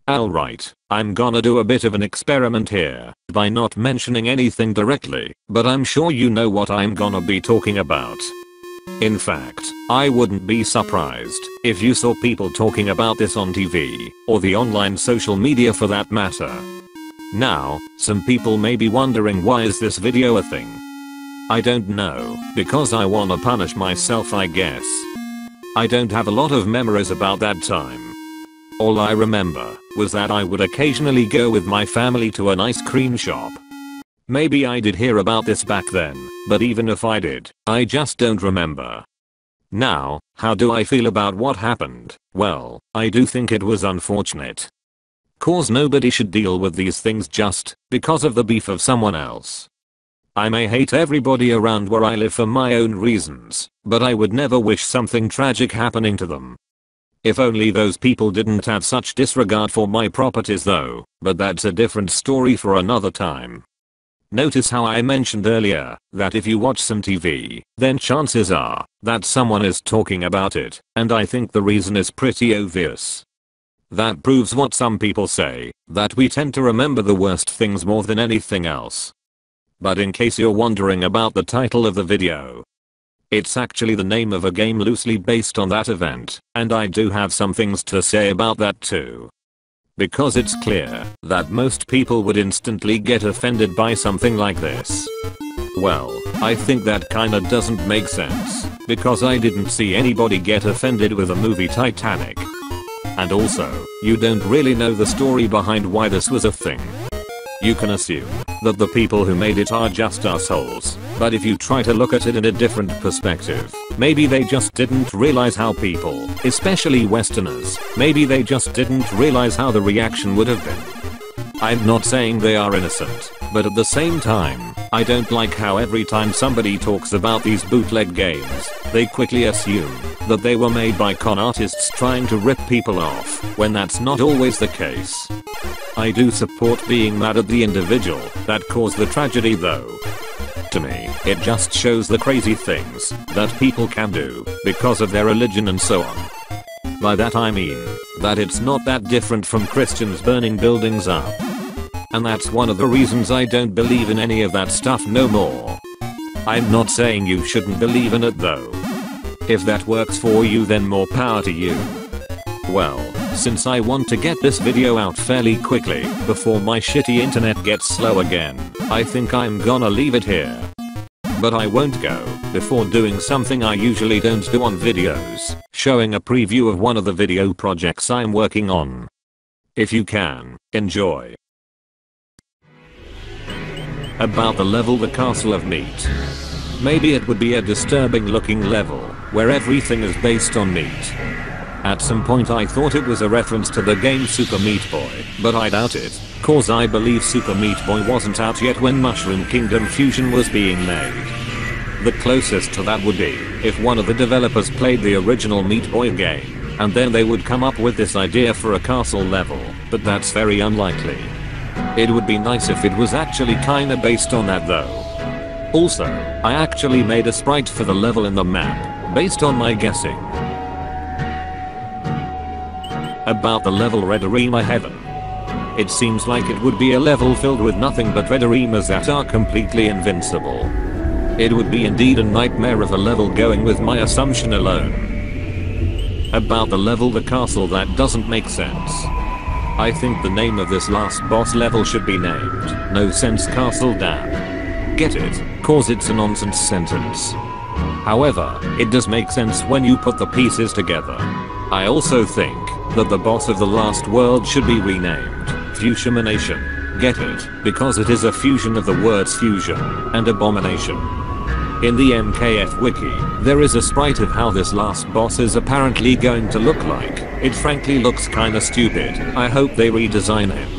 Alright, I'm gonna do a bit of an experiment here by not mentioning anything directly, but I'm sure you know what I'm gonna be talking about. In fact, I wouldn't be surprised if you saw people talking about this on TV, or the online social media for that matter. Now, some people may be wondering, why is this video a thing? I don't know, because I wanna punish myself, I guess. I don't have a lot of memories about that time. All I remember was that I would occasionally go with my family to an ice cream shop. Maybe I did hear about this back then, but even if I did, I just don't remember. Now, how do I feel about what happened? Well, I do think it was unfortunate. Cause nobody should deal with these things just because of the beef of someone else. I may hate everybody around where I live for my own reasons, but I would never wish something tragic happening to them. If only those people didn't have such disregard for my properties though, but that's a different story for another time. Notice how I mentioned earlier that if you watch some TV, then chances are that someone is talking about it, and I think the reason is pretty obvious. That proves what some people say, that we tend to remember the worst things more than anything else. But in case you're wondering about the title of the video, it's actually the name of a game loosely based on that event, and I do have some things to say about that too. Because it's clear that most people would instantly get offended by something like this. Well, I think that kinda doesn't make sense, because I didn't see anybody get offended with the movie Titanic. And also, you don't really know the story behind why this was a thing. You can assume that the people who made it are just assholes, but if you try to look at it in a different perspective, maybe they just didn't realize how people, especially Westerners, maybe they just didn't realize how the reaction would have been. I'm not saying they are innocent, but at the same time, I don't like how every time somebody talks about these bootleg games, they quickly assume that they were made by con artists trying to rip people off, when that's not always the case. I do support being mad at the individual that caused the tragedy though. To me, it just shows the crazy things that people can do because of their religion and so on. By that I mean that it's not that different from Christians burning buildings up. And that's one of the reasons I don't believe in any of that stuff no more. I'm not saying you shouldn't believe in it though. If that works for you, then more power to you. Well, since I want to get this video out fairly quickly before my shitty internet gets slow again, I think I'm gonna leave it here. But I won't go before doing something I usually don't do on videos, showing a preview of one of the video projects I'm working on. If you can, enjoy. About the level The Castle of Meat. Maybe it would be a disturbing looking level where everything is based on meat. At some point I thought it was a reference to the game Super Meat Boy, but I doubt it, cause I believe Super Meat Boy wasn't out yet when Mushroom Kingdom Fusion was being made. The closest to that would be if one of the developers played the original Meat Boy game, and then they would come up with this idea for a castle level, but that's very unlikely. It would be nice if it was actually kinda based on that though. Also, I actually made a sprite for the level in the map, based on my guessing. About the level Red Arima Heaven. It seems like it would be a level filled with nothing but red Arimas that are completely invincible. It would be indeed a nightmare of a level going with my assumption alone. About the level The Castle That Doesn't Make Sense. I think the name of this last boss level should be named No Sense Castle Dam. Get it? Cause it's a nonsense sentence. However, it does make sense when you put the pieces together. I also think that the boss of the last world should be renamed Fusiomination. Get it? Because it is a fusion of the words fusion and abomination. In the MKF wiki, there is a sprite of how this last boss is apparently going to look like. It frankly looks kinda stupid. I hope they redesign him.